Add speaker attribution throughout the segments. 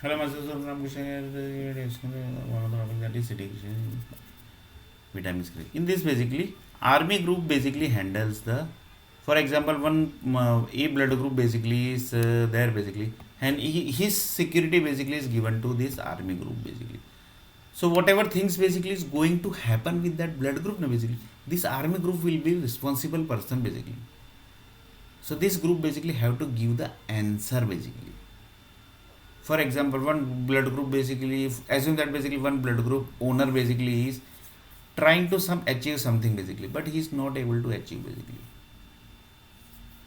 Speaker 1: Hello, myself Ramakrishna here. One of the topic that is citizen vitamin screen. In this, basically, army group basically handles the. For example, one A blood group basically is there basically, and his security basically is given to this army group basically. So whatever things basically is going to happen with that blood group, no, basically, this army group will be responsible person basically. So this group basically have to give the answer basically. For example, one blood group basically, assume that basically one blood group owner basically is trying to some achieve something basically, but he is not able to achieve basically.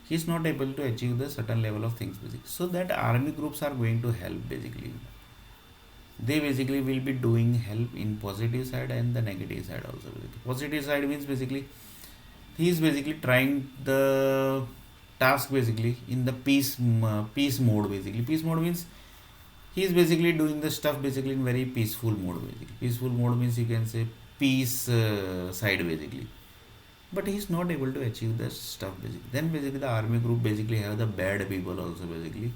Speaker 1: He is not able to achieve the certain level of things basically. So that army groups are going to help basically. They basically will be doing help in positive side and the negative side also. Basically. Positive side means basically he is basically trying the task basically in the peace mode basically. Peace mode means he is basically doing the stuff basically in very peaceful mode basically. Peaceful mode means you can say peace side basically, but he is not able to achieve the stuff basically. Then basically the army group basically have the bad people also basically.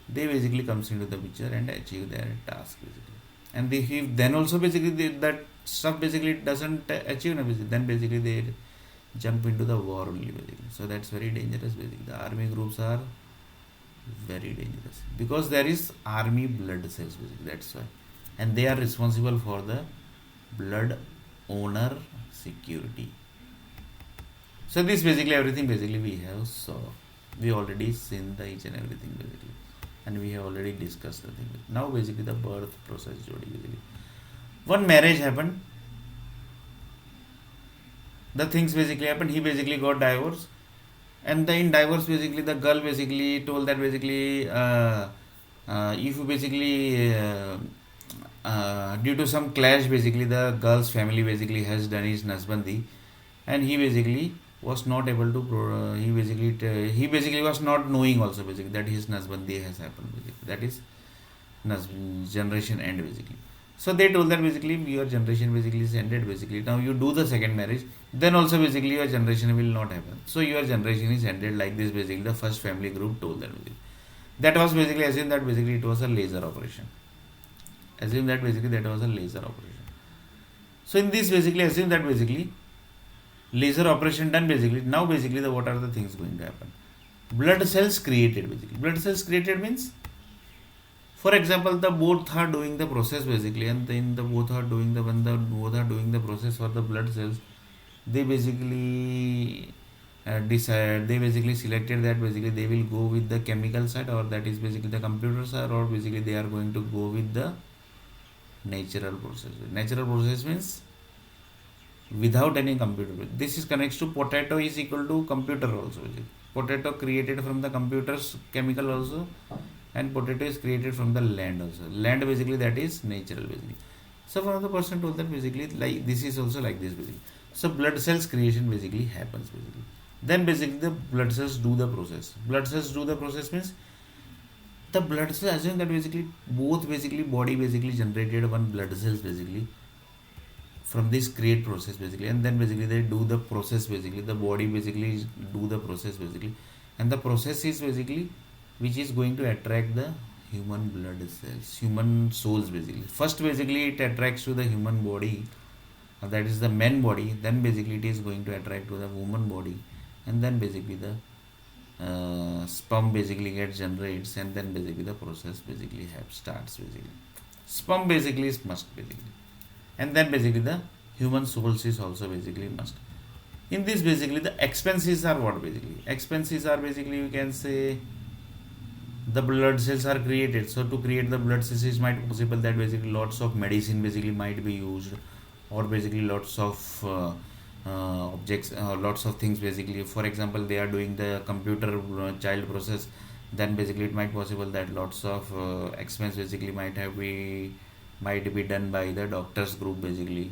Speaker 1: They basically comes into the picture and achieve their task basically. And they, if then also basically that stuff basically doesn't achieve no, basically, then basically they jump into the war only basically. So that's very dangerous basically. The army groups are very dangerous because there is army blood cells basically, that's why, and they are responsible for the blood owner security. So this basically everything basically we have, so we already seen the each and everything basically, and we have already discussed the thing. Now basically the birth process jodi basically, one marriage happened, the things basically happened, he basically got divorced, and the in divorce basically the girl basically told that basically if you basically due to some clash basically the girl's family basically has done his nasbandi, and he basically was not able to he basically was not knowing also basically that his nasbandi has happened basically, that is generation end basically. So they told that basically your generation basically is ended basically. Now you do the second marriage, then also basically your generation will not happen. So your generation is ended like this basically. The first family group told that basically. That was basically assume that basically it was a laser operation. Assume that basically that was a laser operation. So in this basically assume that basically laser operation done basically. Now basically the what are the things going to happen? Blood cells created basically. Blood cells created means, for example, the both are doing the process basically, and then the both are doing the when the both are doing the process for the blood cells, they basically decide, they basically selected that basically they will go with the chemical side, or that is basically the computer side, or basically they are going to go with the natural process. Natural process means without any computer. This is connects to potato is equal to computer also. Potato created from the computer's chemical also, and potato is created from the land also. Land basically that is natural basically. So one of the person told that basically like this is also like this basically. So blood cells creation basically happens basically. Then basically the blood cells do the process. Blood cells do the process means the blood cells assume that basically both basically body basically generated one blood cells basically from this create process basically, and then basically they do the process basically, the body basically do the process basically, and the process is basically which is going to attract the human blood cells, human souls basically. First basically it attracts to the human body, that is the man body, then basically it is going to attract to the woman body, and then basically the sperm basically gets generates, and then basically the process basically have starts basically. Sperm basically is must basically, and then basically the human souls is also basically must. In this basically the expenses are what basically, expenses are basically you can say the blood cells are created. So to create the blood cells it might possible that basically lots of medicine basically might be used, or basically lots of objects, lots of things basically. For example, they are doing the computer child process, then basically it might possible that lots of expense basically might be done by the doctors group basically.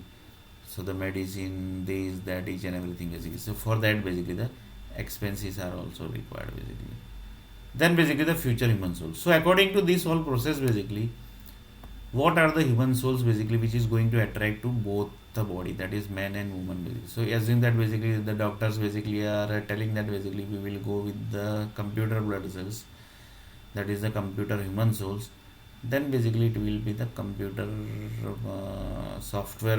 Speaker 1: So the medicine, this, that, each and everything basically. So for that basically the expenses are also required basically. Then basically the future human souls. So according to this whole process basically, what are the human souls basically which is going to attract to both the body, that is man and woman basically. So assume that basically the doctors basically are telling that basically we will go with the computer blood cells, that is the computer human souls, then basically it will be the computer software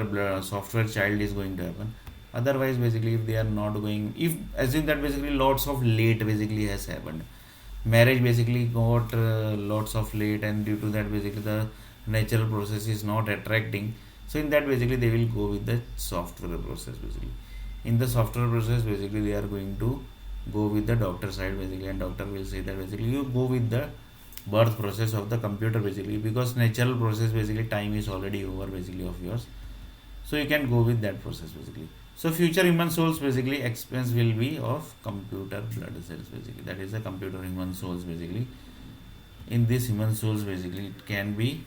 Speaker 1: child is going to happen. Otherwise basically if they are not going, if assume that basically lots of late basically has happened, marriage basically got lots of late, and due to that basically the natural process is not attracting, so in that basically they will go with the software process basically. In the software process basically they are going to go with the doctor side basically, and doctor will say that basically you go with the birth process of the computer basically, because natural process basically time is already over basically of yours, so you can go with that process basically. So future human souls basically expense will be of computer blood cells basically, that is the computer human souls basically. In this human souls basically it can be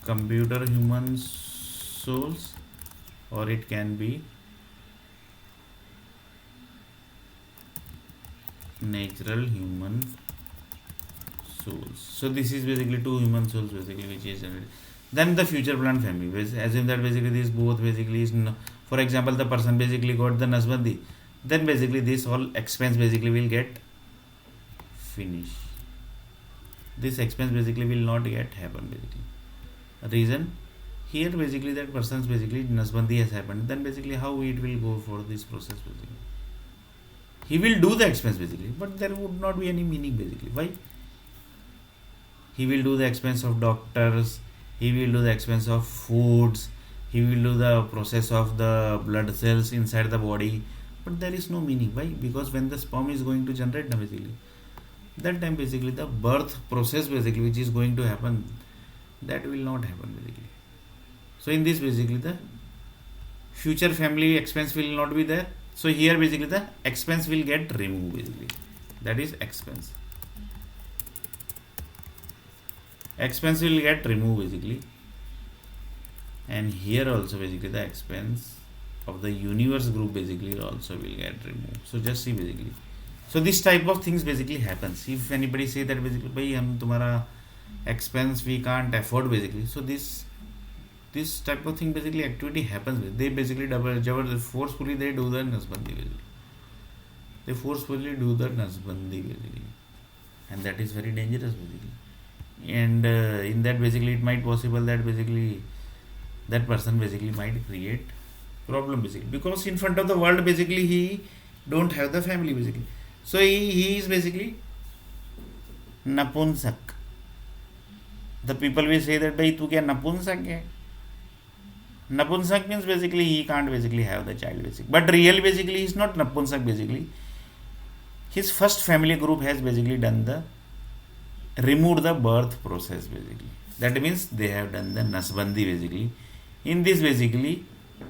Speaker 1: computer human souls, or it can be natural human souls. So this is basically two human souls basically which is generated. Then the future plan family, assume that basically this both basically is for example the person basically got the Nasbandi, then basically this all expense basically will get finished. This expense basically will not get happen basically. Reason, here basically that person's basically Nasbandi has happened, then basically how it will go for this process basically. He will do the expense basically, but there would not be any meaning basically. Why? He will do the expense of doctors, he will do the expense of foods, he will do the process of the blood cells inside the body, but there is no meaning. Why? Because when the sperm is going to generate now basically, that time basically the birth process basically which is going to happen, that will not happen basically. So in this basically the future family expense will not be there, so here basically the expense will get removed basically, that is expense will get removed basically. And here also basically the expense of the universe group basically also will get removed. So just see basically, so this type of things basically happens. If anybody say that basically bhai hum tumhara expense we can't afford basically, so this type of thing basically activity happens. They basically forcefully they do the Nasbandi basically, they forcefully do the Nasbandi basically, and that is very dangerous basically. And in that basically it might possible that basically that person basically might create problem basically, because in front of the world basically he don't have the family basically, so he is basically napunsak. The people will say that bhai tu kya napunsak hai. Napunsak means basically he can't basically have the child basically, but really basically he is not napunsak basically. His first family group has basically done the removed the birth process basically, that means they have done the Nasbandi basically. In this basically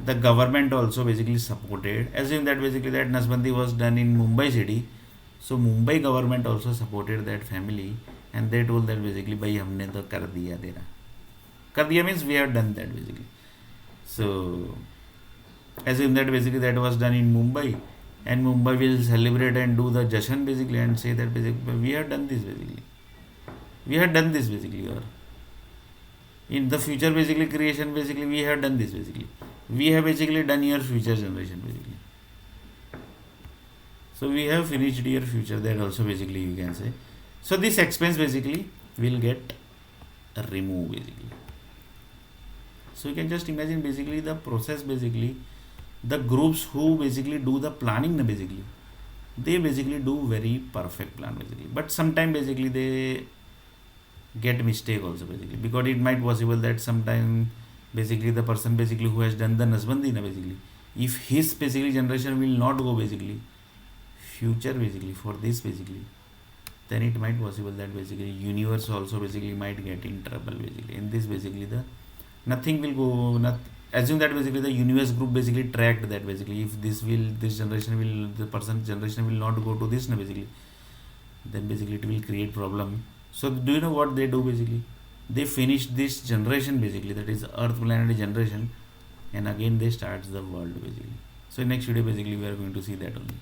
Speaker 1: the government also basically supported, assume that basically that Nasbandi was done in Mumbai city, so Mumbai government also supported that family, and they told that basically bhai humne to kar diya means we have done that basically. So assume that basically that was done in Mumbai, and Mumbai will celebrate and do the Jashan basically and say that basically we have done this basically, we have done this basically, or in the future basically creation basically we have done this basically, we have basically done your future generation basically, so we have finished your future, that also basically you can say. So this expense basically will get removed basically. So you can just imagine basically the process basically, the groups who basically do the planning basically, they basically do very perfect plan basically, but sometimes basically they get mistake also basically, because it might possible that sometime basically the person basically who has done the Nasbandi basically, if his basically generation will not go basically future basically for this basically, then it might possible that basically universe also basically might get in trouble basically. In this basically the nothing will go, assume that basically the universe group basically tracked that basically if this generation will, the person generation will not go to this basically, then basically it will create problem. So do you know what they do basically? They finish this generation basically, that is earth planet generation, and again they start the world basically. So in next video basically we are going to see that only.